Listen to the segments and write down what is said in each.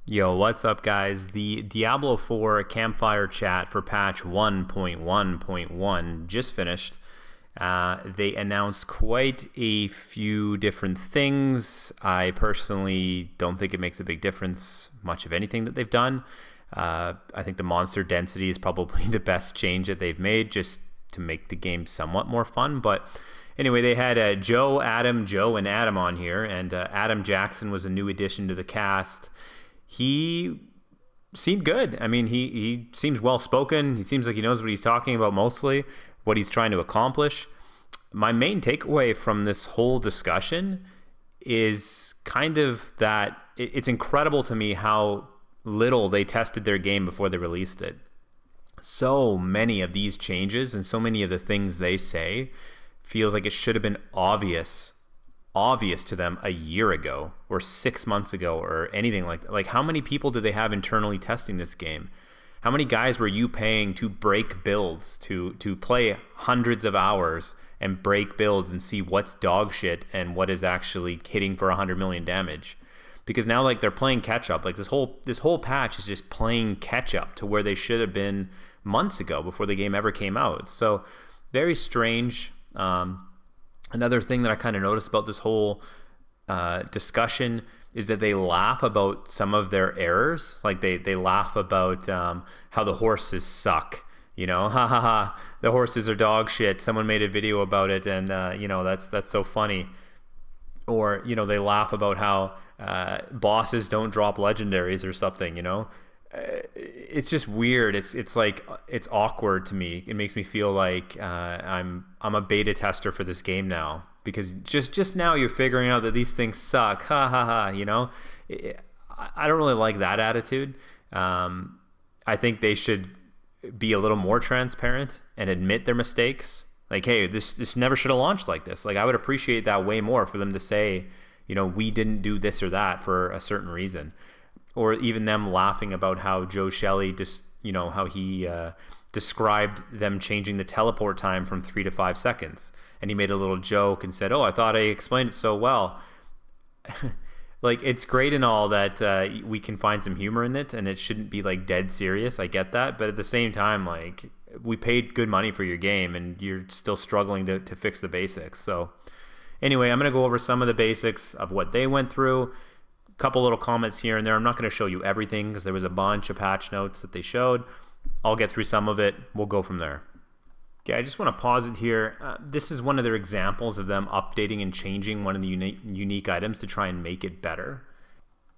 Yo, what's up, guys? The Diablo 4 campfire chat for patch 1.1.1 just finished. They announced quite a few different things. I personally don't think it makes a big difference, much of anything that they've done. I think the monster density is probably the best change that they've made, just to make the game somewhat more fun. But anyway, they had Joe, and Adam on here, and Adam Jackson was a new addition to the cast. He seemed good. I mean, he seems well-spoken. He seems like he knows what he's talking about mostly, what he's trying to accomplish. My main takeaway from this whole discussion is kind of that it's incredible to me how little they tested their game before they released it. So many of these changes and so many of the things they say feels like it should have been obvious to them a year ago or 6 months ago or anything like that. Like, how many people do they have internally testing this game? How many guys were you paying to break builds, to play hundreds of hours and break builds and see what's dog shit and what is actually hitting for 100 million damage? Because now, like, they're playing catch up. Like, this whole patch is just playing catch up to where they should have been months ago before the game ever came out. So very strange. Another thing that I kind of noticed about this whole discussion is that they laugh about some of their errors. Like, they laugh about how the horses suck. You know, ha ha ha, the horses are dog shit. Someone made a video about it, and that's so funny. Or, they laugh about how bosses don't drop legendaries or something. It's just weird. It's like, it's awkward to me. It makes me feel like I'm a beta tester for this game now, because just now you're figuring out that these things suck. Ha ha ha. I don't really like that attitude. I think they should be a little more transparent and admit their mistakes. Like, hey, this never should have launched like this. Like, I would appreciate that way more, for them to say, we didn't do this or that for a certain reason. Or even them laughing about how Joe Shelley how he described them changing the teleport time from 3 to 5 seconds. And he made a little joke and said, "Oh, I thought I explained it so well." Like, it's great and all that we can find some humor in it, and it shouldn't be like dead serious. I get that. But at the same time, like, we paid good money for your game and you're still struggling to fix the basics. So anyway, I'm going to go over some of the basics of what they went through. Couple little comments here and there. I'm not going to show you everything because there was a bunch of patch notes that they showed. I'll get through some of it. We'll go from there. Okay, I just want to pause it here. This is one of their examples of them updating and changing one of the unique items to try and make it better.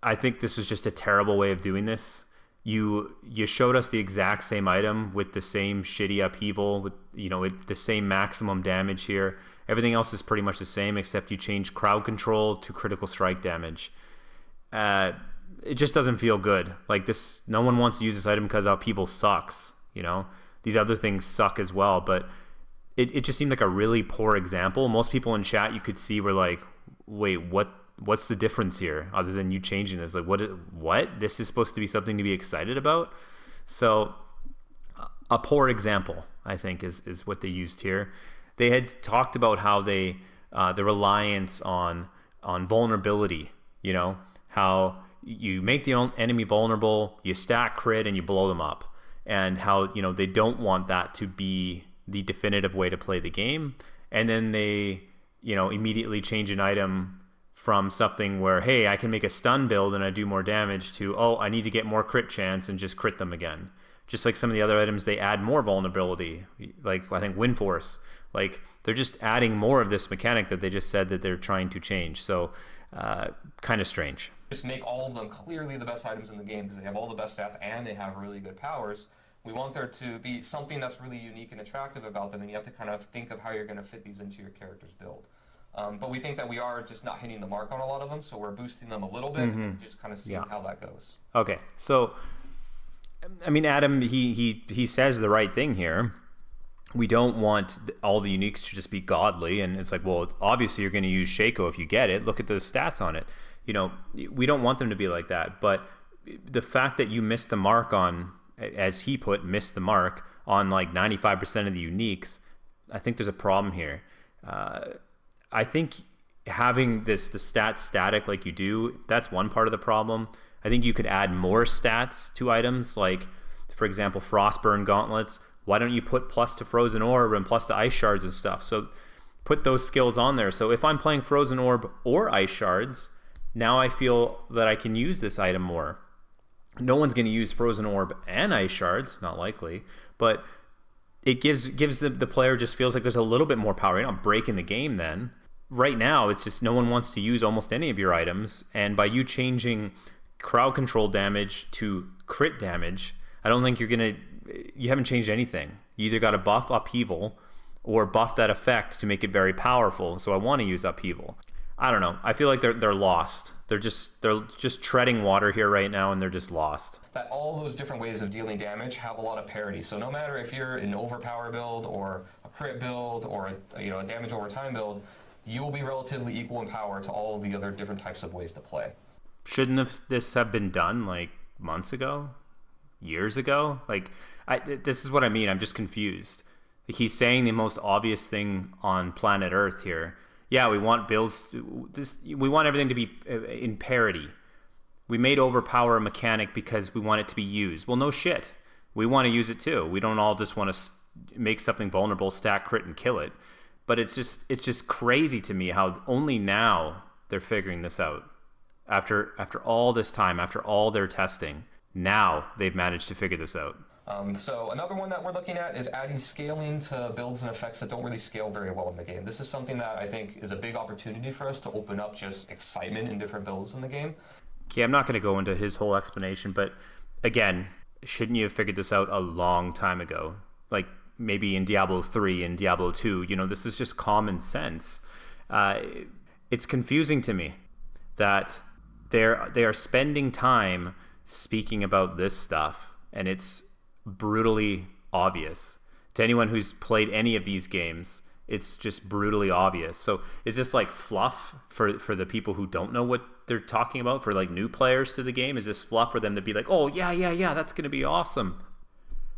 I think this is just a terrible way of doing this. You showed us the exact same item with the same shitty upheaval, with the same maximum damage here. Everything else is pretty much the same, except you change crowd control to critical strike damage. It just doesn't feel good. Like, this, no one wants to use this item because upheaval sucks. These other things suck as well, but it just seemed like a really poor example. Most people in chat you could see were like, wait, what's the difference here other than you changing this? Like, what? This is supposed to be something to be excited about? So a poor example, I think, is what they used here. They had talked about how the reliance on vulnerability, how you make the enemy vulnerable, you stack crit, and you blow them up. And how, they don't want that to be the definitive way to play the game. And then they, immediately change an item from something where, hey, I can make a stun build and I do more damage, to, oh, I need to get more crit chance and just crit them again. Just like some of the other items, they add more vulnerability. Like, I think Wind Force. Like, they're just adding more of this mechanic that they just said that they're trying to change. So, kind of strange. Just make all of them clearly the best items in the game because they have all the best stats and they have really good powers. We want there to be something that's really unique and attractive about them, and you have to kind of think of how you're going to fit these into your character's build. But we think that we are just not hitting the mark on a lot of them, so we're boosting them a little bit and just kind of seeing how that goes. Okay, so, I mean, Adam, he says the right thing here. We don't want all the uniques to just be godly, and it's like, well, obviously you're going to use Shaco if you get it. Look at the stats on it. We don't want them to be like that, but the fact that you missed the mark on, as he put, missed the mark on like 95% of the uniques, I think there's a problem here. I think having the stats static like you do, that's one part of the problem. I think you could add more stats to items, like, for example, Frostburn Gauntlets. Why don't you put plus to Frozen Orb and plus to Ice Shards and stuff? So put those skills on there. So if I'm playing Frozen Orb or Ice Shards, now I feel that I can use this item more. No one's going to use Frozen Orb and Ice Shards, not likely, but it gives the player just feels like there's a little bit more power. You're not breaking the game then. Right now, it's just no one wants to use almost any of your items, and by you changing crowd control damage to crit damage, I don't think you haven't changed anything. You either got to buff Upheaval or buff that effect to make it very powerful. So I want to use Upheaval. I don't know. I feel like they're lost. They're just treading water here right now, and they're just lost. That all those different ways of dealing damage have a lot of parity. So no matter if you're an overpower build or a crit build or a damage over time build, you will be relatively equal in power to all of the other different types of ways to play. Shouldn't this have been done like months ago, years ago? This is what I mean. I'm just confused. He's saying the most obvious thing on planet Earth here. Yeah, we want builds. We want everything to be in parity. We made overpower a mechanic because we want it to be used. Well, no shit. We want to use it too. We don't all just want to make something vulnerable, stack crit, and kill it. But it's just crazy to me how only now they're figuring this out. After all this time, after all their testing, now they've managed to figure this out. So another one that we're looking at is adding scaling to builds and effects that don't really scale very well in the game. This is something that I think is a big opportunity for us to open up just excitement in different builds in the game. Okay, I'm not going to go into his whole explanation, but again, shouldn't you have figured this out a long time ago? Like maybe in Diablo 3 and Diablo 2, this is just common sense. It's confusing to me that they are spending time speaking about this stuff, and it's brutally obvious to anyone who's played any of these games. It's just brutally obvious. So is this like fluff for the people who don't know what they're talking about, for like new players to the game? Is this fluff for them to be like, oh yeah, that's gonna be awesome?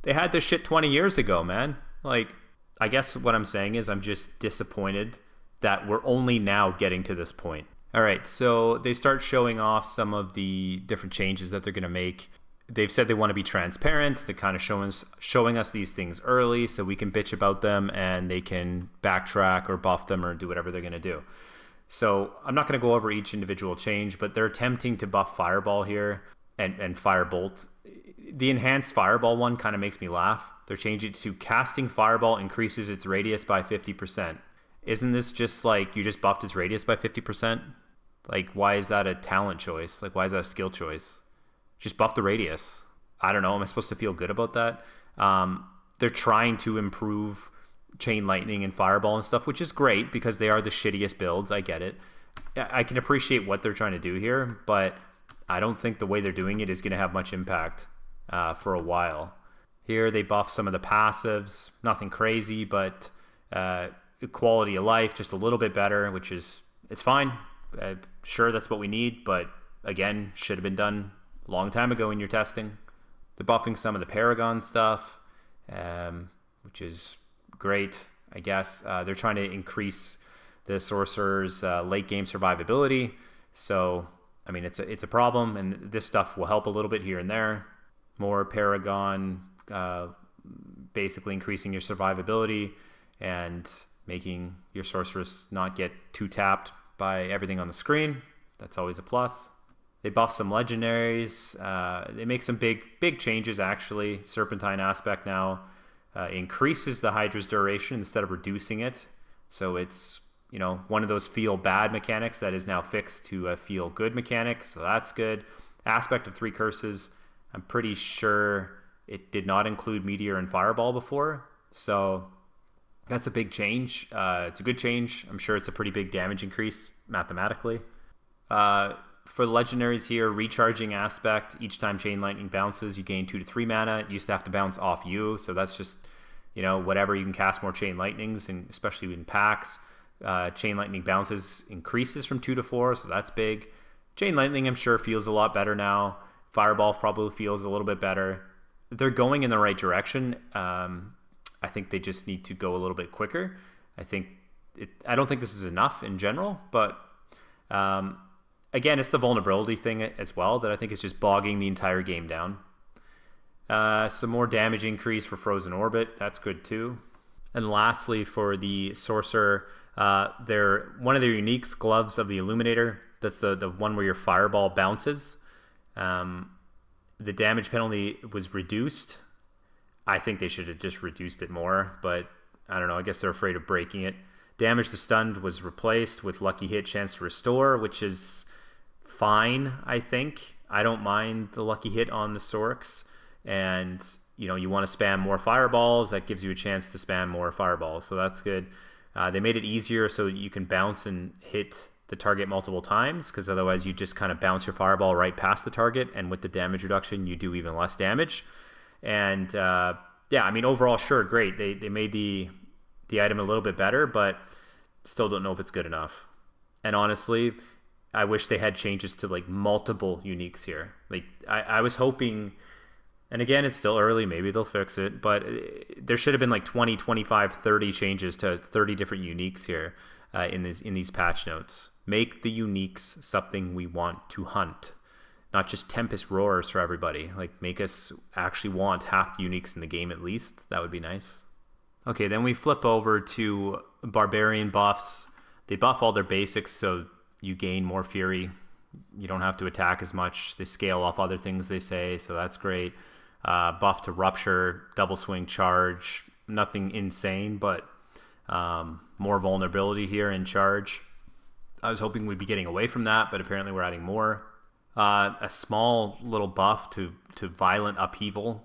They had this shit 20 years ago, man. Like, I guess what I'm saying is I'm just disappointed that we're only now getting to this point. All right, so they start showing off some of the different changes that they're going to make. They've said they want to be transparent. They're kind of showing us these things early so we can bitch about them and they can backtrack or buff them or do whatever they're going to do. So I'm not going to go over each individual change, but they're attempting to buff Fireball here and Firebolt. The enhanced Fireball one kind of makes me laugh. They're changing it to casting Fireball increases its radius by 50%. Isn't this just like you just buffed its radius by 50%? Like, why is that a talent choice? Like, why is that a skill choice? Just buff the radius. I don't know. Am I supposed to feel good about that? They're trying to improve Chain Lightning and Fireball and stuff, which is great because they are the shittiest builds. I get it. I can appreciate what they're trying to do here, but I don't think the way they're doing it is going to have much impact for a while. Here they buff some of the passives. Nothing crazy, but quality of life just a little bit better, which is it's fine. Sure, that's what we need, but again, should have been done a long time ago in your testing. They're buffing some of the Paragon stuff, which is great, I guess. They're trying to increase the Sorcerer's late game survivability. So, I mean, it's a problem, and this stuff will help a little bit here and there. More Paragon, basically increasing your survivability and making your Sorceress not get too tapped by everything on the screen. That's always a plus. They buff some legendaries. They make some big changes, actually. Serpentine Aspect now increases the Hydra's duration instead of reducing it. So it's, one of those feel bad mechanics that is now fixed to a feel good mechanic. So that's good. Aspect of 3 curses. I'm pretty sure it did not include Meteor and Fireball before. So that's a big change. It's a good change. I'm sure it's a pretty big damage increase mathematically. For the legendaries here, recharging aspect. Each time Chain Lightning bounces, you gain 2 to 3 mana. It used to have to bounce off you, so that's just, whatever. You can cast more Chain Lightnings, and especially in packs. Chain Lightning bounces increases from 2 to 4, so that's big. Chain Lightning, I'm sure, feels a lot better now. Fireball probably feels a little bit better. They're going in the right direction. I think they just need to go a little bit quicker. I don't think this is enough in general, but again, it's the vulnerability thing as well that I think is just bogging the entire game down. Some more damage increase for Frozen Orbit. That's good too. And lastly, for the Sorcerer, one of their uniques, Gloves of the Illuminator. That's the one where your fireball bounces. The damage penalty was reduced. I think they should have just reduced it more, but I don't know. I guess they're afraid of breaking it. Damage to stunned was replaced with Lucky Hit, Chance to Restore, which is fine, I think. I don't mind the Lucky Hit on the Sorcs. And, you want to spam more fireballs. That gives you a chance to spam more fireballs, so that's good. They made it easier so you can bounce and hit the target multiple times, because otherwise you just kind of bounce your fireball right past the target, and with the damage reduction you do even less damage. And overall, sure, great. They made the item a little bit better, but still don't know if it's good enough. And honestly, I wish they had changes to like multiple uniques here. Like I was hoping, and again, it's still early, maybe they'll fix it, but there should have been like 20, 25, 30 changes to 30 different uniques here in these patch notes. Make the uniques something we want to hunt, not just Tempest Roars for everybody. Like, make us actually want half the uniques in the game at least. That would be nice. Okay, then we flip over to Barbarian buffs. They buff all their basics, so you gain more fury. You don't have to attack as much. They scale off other things, they say, so that's great. Buff to Rupture, Double Swing Charge. Nothing insane, but more vulnerability here in Charge. I was hoping we'd be getting away from that, but apparently we're adding more. A small little buff to Violent Upheaval.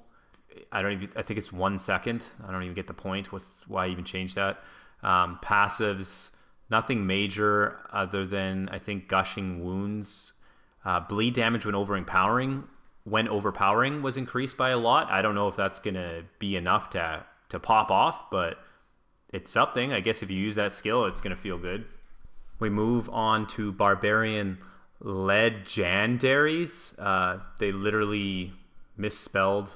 I think it's 1 second. I don't even get the point. Why even change that? Passives, nothing major other than, I think, Gushing Wounds. Bleed damage when overpowering was increased by a lot. I don't know if that's gonna be enough to pop off, but it's something. I guess if you use that skill, it's gonna feel good. We move on to Barbarian Legendaries. They literally misspelled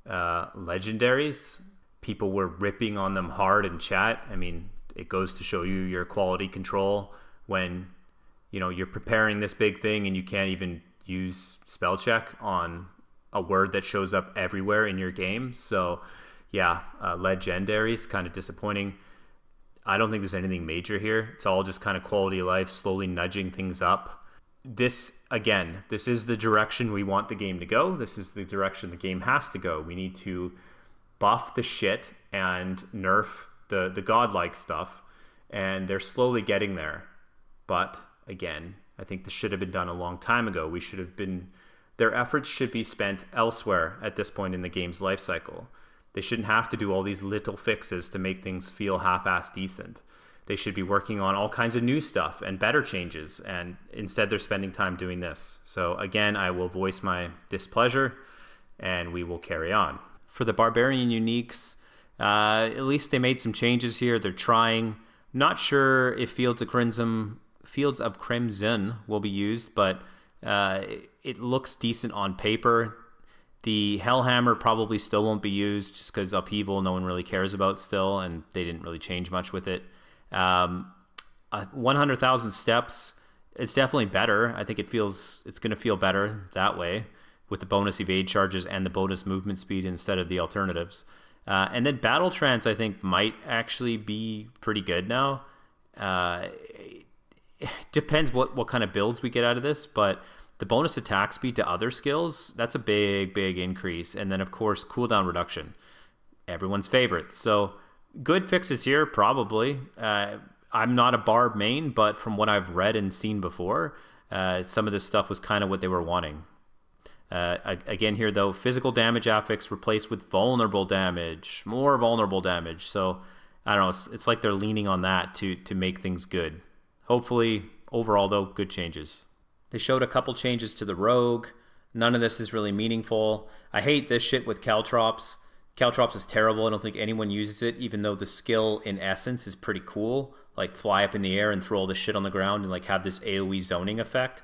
legendaries. People were ripping on them hard in chat. I mean, it goes to show you your quality control when you're preparing this big thing and you can't even use spell check on a word that shows up everywhere in your game. So yeah, legendaries, kind of disappointing. I don't think there's anything major here. It's all just kind of quality of life, slowly nudging things up. This is the direction we want the game to go. This is the direction the game has to go. We need to buff the shit and nerf the godlike stuff, and they're slowly getting there. But again, I think this should have been done a long time ago. Their efforts should be spent elsewhere at this point in the game's life cycle. They shouldn't have to do all these little fixes to make things feel half-assed decent. They should be working on all kinds of new stuff and better changes, and instead they're spending time doing this. So again, I will voice my displeasure, and we will carry on. For the Barbarian uniques, at least they made some changes here. They're trying. Not sure if Fields of Crimson will be used, but it looks decent on paper. The Hellhammer probably still won't be used just because Upheaval no one really cares about still, and they didn't really change much with it. 100,000 steps, it's definitely better. I think it's going to feel better that way with the bonus evade charges and the bonus movement speed instead of the alternatives. And then Battle Trance, I think, might actually be pretty good now. It depends what kind of builds we get out of this, but the bonus attack speed to other skills, that's a big increase. And then, of course, cooldown reduction, everyone's favorite. So good fixes here, probably. I'm not a Barb main, but from what I've read and seen before, some of this stuff was kind of what they were wanting. Again here, though, physical damage affix replaced with vulnerable damage, more vulnerable damage. So I don't know, it's like they're leaning on that to make things good. Hopefully, overall, though, good changes. They showed a couple changes to the Rogue. None of this is really meaningful. I hate this shit with Caltrops. Caltrops is terrible. I don't think anyone uses it, even though the skill in essence is pretty cool. Like fly up in the air and throw all this shit on the ground and like have this AoE zoning effect.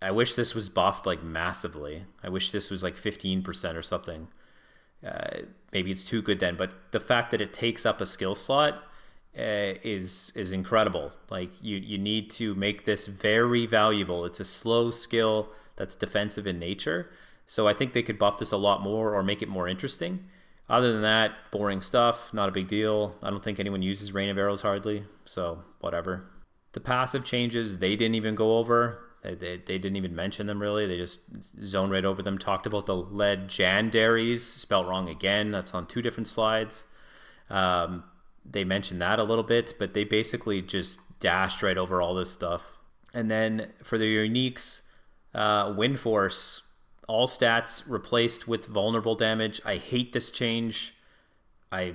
I wish this was buffed like massively. I wish this was like 15% or something. Maybe it's too good then, but the fact that it takes up a skill slot is incredible. Like you need to make this very valuable. It's a slow skill that's defensive in nature. So I think they could buff this a lot more or make it more interesting. Other than that, boring stuff, not a big deal. I don't think anyone uses Rain of Arrows hardly, so whatever. The passive changes, they didn't even go over. They didn't even mention them really. They just zoned right over them. Talked about the legendaries, spelt wrong again. That's on 2 different slides. They mentioned that a little bit, but they basically just dashed right over all this stuff. And then for the uniques, Wind Force, all stats replaced with vulnerable damage. I hate this change. I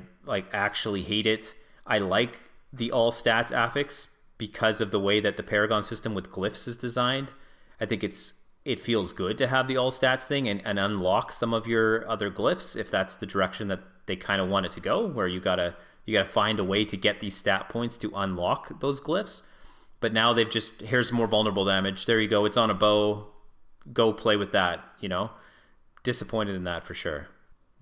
actually hate it. I like the all stats affix because of the way that the Paragon system with glyphs is designed. I think it feels good to have the all stats thing and unlock some of your other glyphs if that's the direction that they kind of want it to go, where you gotta find a way to get these stat points to unlock those glyphs. But now they've just, here's more vulnerable damage. There you go. It's on a bow. Go play with that, Disappointed in that for sure.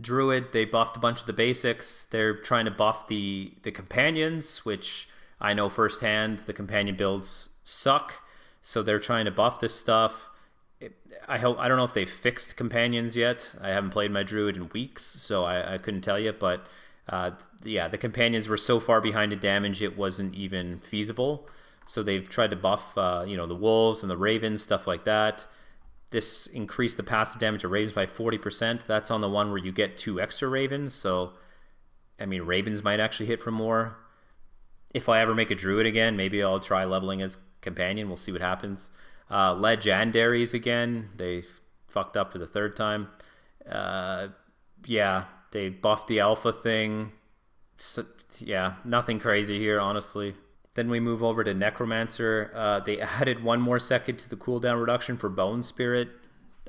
Druid, they buffed a bunch of the basics. They're trying to buff the companions, which I know firsthand the companion builds suck. So they're trying to buff this stuff. I don't know if they've fixed companions yet. I haven't played my Druid in weeks, so I couldn't tell you. But the companions were so far behind in damage it wasn't even feasible. So they've tried to buff, the wolves and the ravens, stuff like that. This increased the passive damage of ravens by 40%. That's on the one where you get 2 extra ravens. So, ravens might actually hit for more. If I ever make a Druid again, maybe I'll try leveling as companion. We'll see what happens. Legendaries again. They fucked up for the 3rd time. They buffed the alpha thing. So, nothing crazy here, honestly. Then we move over to Necromancer. They added 1 more second to the cooldown reduction for Bone Spirit.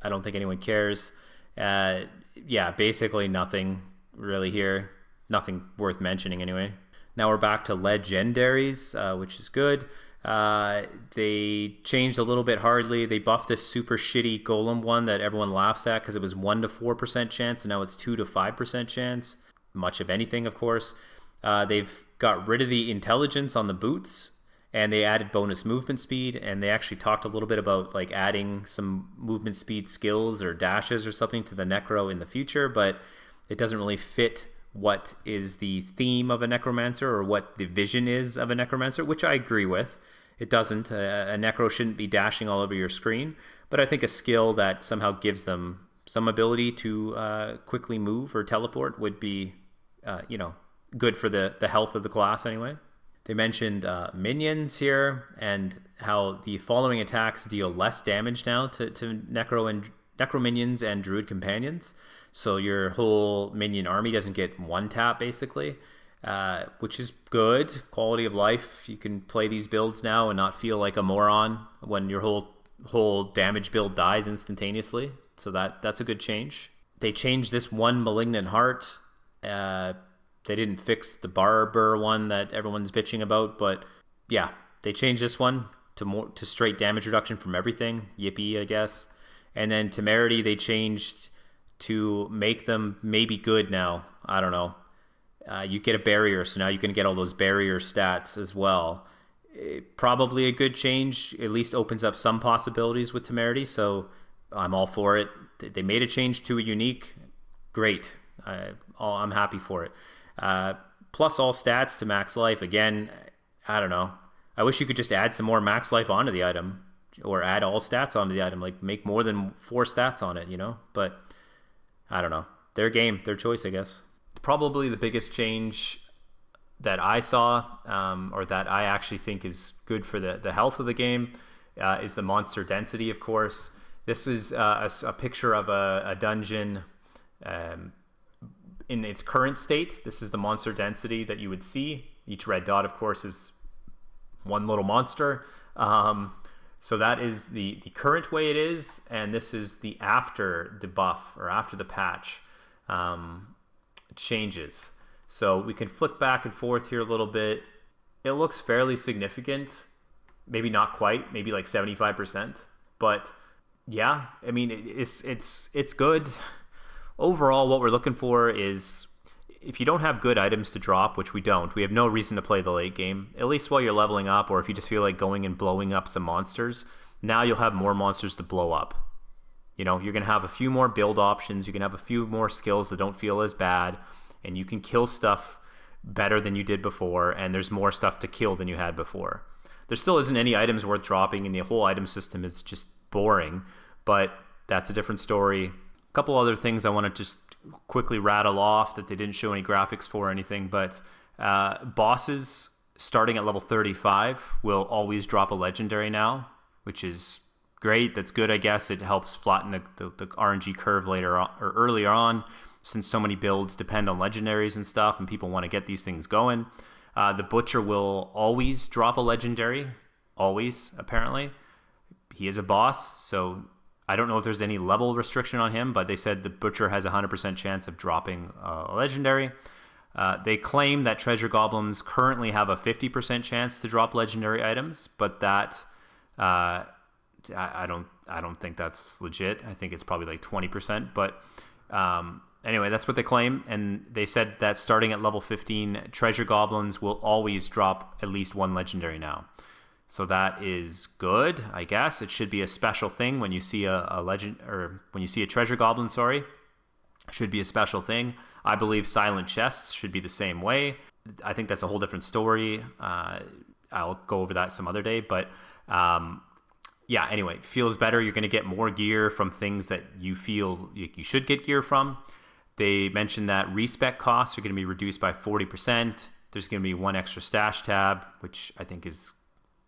I don't think anyone cares. Basically nothing really here. Nothing worth mentioning anyway. Now we're back to Legendaries, which is good. They changed a little bit hardly. They buffed this super shitty Golem one that everyone laughs at because it was 1 to 4% chance, and now it's 2 to 5% chance. Much of anything, of course. They've got rid of the intelligence on the boots, and they added bonus movement speed, and they actually talked a little bit about adding some movement speed skills or dashes or something to the Necro in the future, but it doesn't really fit what is the theme of a Necromancer or what the vision is of a Necromancer, which I agree with. It doesn't. A Necro shouldn't be dashing all over your screen, but I think a skill that somehow gives them some ability to quickly move or teleport would be, good for the health of the class anyway. They mentioned minions here and how the following attacks deal less damage now to Necro minions and Druid companions. So your whole minion army doesn't get 1 tap basically, which is good. Quality of life. You can play these builds now and not feel like a moron when your whole damage build dies instantaneously. So that's a good change. They changed this 1 Malignant Heart. They didn't fix the Barber one that everyone's bitching about, but they changed this one to straight damage reduction from everything. Yippee, I guess. And then Temerity they changed to make them maybe good now. I don't know. You get a barrier, so now you can get all those barrier stats as well. Probably a good change. At least opens up some possibilities with Temerity, so I'm all for it. They made a change to a unique. Great. I'm happy for it. Plus all stats to max life. Again, I don't know. I wish you could just add some more max life onto the item, or add all stats onto the item, make more than 4 stats on it, But I don't know. Their game, their choice, I guess. Probably the biggest change that I saw, or that I actually think is good for the health of the game, is the monster density, of course. This is a picture of a dungeon in its current state. This is the monster density that you would see. Each red dot, of course, is 1 little monster. So that is the current way it is, and this is the after the buff or after the patch changes. So we can flick back and forth here a little bit. It looks fairly significant. Maybe not quite, maybe 75%. But yeah, it's good. Overall, what we're looking for is if you don't have good items to drop, which we don't, we have no reason to play the late game, at least while you're leveling up, or if you just feel like going and blowing up some monsters, now you'll have more monsters to blow up. You know, you're going to have a few more build options, you can have a few more skills that don't feel as bad, and you can kill stuff better than you did before, and there's more stuff to kill than you had before. There still isn't any items worth dropping, and the whole item system is just boring, but that's a different story. A couple other things I want to just quickly rattle off that they didn't show any graphics for or anything, but bosses starting at level 35 will always drop a legendary now, which is great. That's good, I guess. It helps flatten the RNG curve later on, or earlier on, since so many builds depend on legendaries and stuff, and people want to get these things going. The Butcher will always drop a legendary, always, apparently. He is a boss, so I don't know if there's any level restriction on him, but they said the Butcher has a 100% chance of dropping a legendary. They claim that treasure goblins currently have a 50% chance to drop legendary items, but that I don't think that's legit. I think it's probably like 20%, but anyway, that's what they claim, and they said that starting at level 15, treasure goblins will always drop at least one legendary now. So that is good, I guess. It should be a special thing when you see a legend, or when you see a treasure goblin, sorry. Should be a special thing. I believe silent chests should be the same way. I think that's a whole different story. I'll go over that some other day, but yeah, anyway, feels better. You're going to get more gear from things that you feel you should get gear from. They mentioned that respec costs are going to be reduced by 40%. There's going to be one extra stash tab, which I think is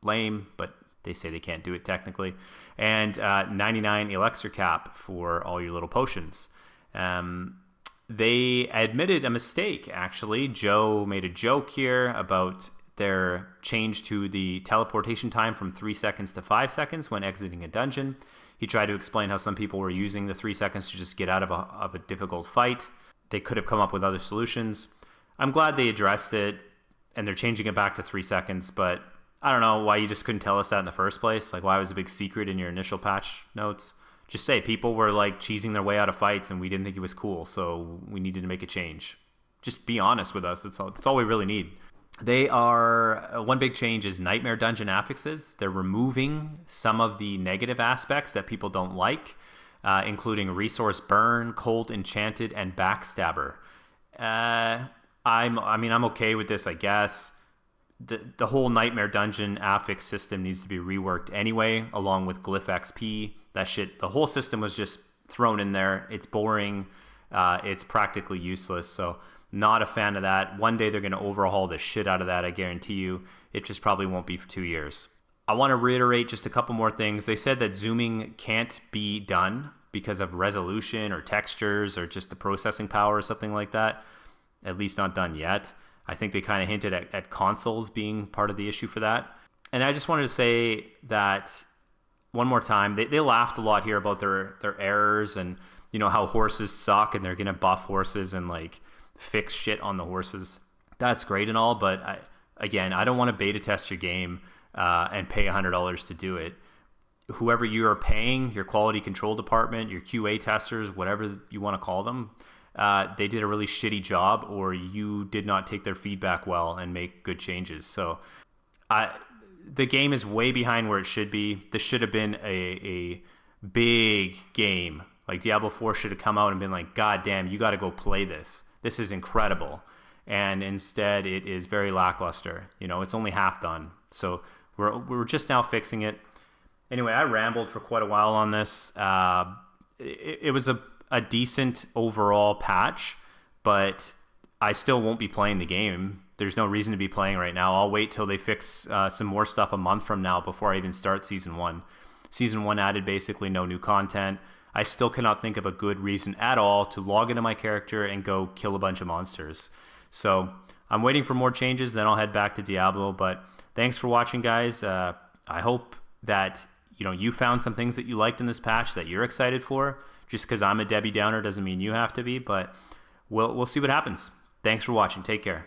lame, but they say they can't do it technically. And 99 elixir cap for all your little potions. They admitted a mistake, actually. Joe made a joke here about their change to the teleportation time from 3 seconds to 5 seconds when exiting a dungeon. He tried to explain how some people were using the 3 seconds to just get out of a difficult fight. They could have come up with other solutions. I'm glad they addressed it, and they're changing it back to 3 seconds, but I don't know why you just couldn't tell us that in the first place. Like, why was it a big secret in your initial patch notes? Just say people were like cheesing their way out of fights and we didn't think it was cool, so we needed to make a change. Just be honest with us. That's all we really need. They are, one big change is Nightmare Dungeon affixes. They're removing some of the negative aspects that people don't like, including Resource Burn, Cold Enchanted, and Backstabber. I'm okay with this, I guess. The whole Nightmare Dungeon affix system needs to be reworked anyway, along with Glyph XP. That shit, the whole system was just thrown in there. It's boring. It's practically useless. So not a fan of that. One day they're going to overhaul the shit out of that, I guarantee you. It just probably won't be for 2 years. I want to reiterate just a couple more things. They said that zooming can't be done because of resolution or textures or just the processing power or something like that. At least not done yet. I think they kind of hinted at consoles being part of the issue for that. And I just wanted to say that one more time, they laughed a lot here about their errors and, you know, how horses suck and they're going to buff horses and like fix shit on the horses. That's great and all, but I don't want to beta test your game and pay $100 to do it. Whoever you are paying, your quality control department, your QA testers, whatever you want to call them, they did a really shitty job, or you did not take their feedback well and make good changes. So the game is way behind where it should be. This should have been a big game. Like Diablo 4 should have come out and been like, God damn, you got to go play this. This is incredible. And instead it is very lackluster. You know, it's only half done. So we're just now fixing it. Anyway, I rambled for quite a while on this. It was a decent overall patch, but I still won't be playing the game. There's no reason to be playing right now. I'll wait till they fix some more stuff a month from now before I even start Season 1. Season 1 added basically no new content. I still cannot think of a good reason at all to log into my character and go kill a bunch of monsters. So I'm waiting for more changes, then I'll head back to Diablo. But thanks for watching, guys. I hope that you found some things that you liked in this patch that you're excited for. Just because I'm a Debbie Downer doesn't mean you have to be, but we'll see what happens. Thanks for watching. Take care.